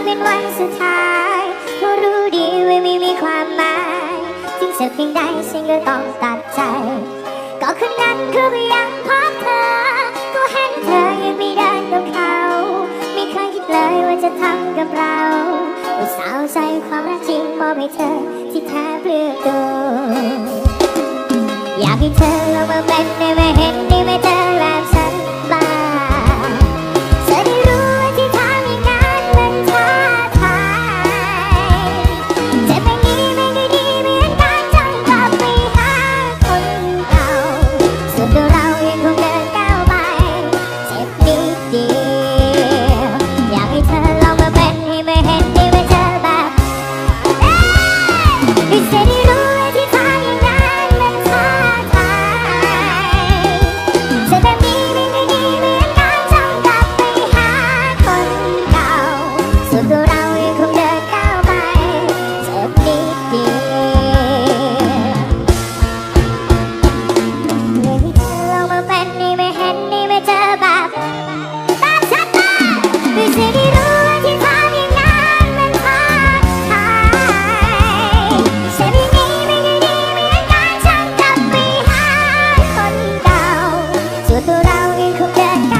เป็นวันสุดท้ายเพราะรู้ดีว่าไม่มีความหมายจึงสักเพียงใดฉันก็ต้องตัดใจก็คืนนั้นคือก็ยังพบเธอก็เห็นเธอยังไม่เดินกับเขาไม่เคยคิดเลยว่าจะทำกับเราอุตส่าห์ใจความรักจริงมอบให้เธอที่แทบเปลือกตัวอยากให้เธอลงมาเป็นได้ไม่เห็นได้ไม่เจอแบบฉันบ้างเธอได้รู้ว่าที่ทำอย่างนั้นมันท้าทายเจ็บแบบนี้ไม่ได้ดีเหมือนการจำกลับไปหาคนเก่าส่วนตัวเรายังคงเดินก้าวไปเจ็บนิดเดียวอยากให้เธอลองมาเป็นให้ไม่เห็นได้ไม่เจอแบบให้เธอได้รู้ว่าที่ทำอย่างนั้นมันท้าทายเจ็บแบบนี้ไม่ได้ดีเหมือนการจำกลับไปหาคนเก่าส่วนตัวเรายังคงเดินก้าวไปเจ็บนิดเดียวอยากให้เธอลองมาเป็นนี่ไม่เห็นนี่ไม่เจอแบบตาชัดมากให้เธอได้รู้ว่าที่ทำอย่างนั้นมันท้าทายเจ็บแบบนี้ไม่ได้ดีเหมือนการจำกลับไปหาคนเก่าส่วนตัวเรายังคงเดินก้าว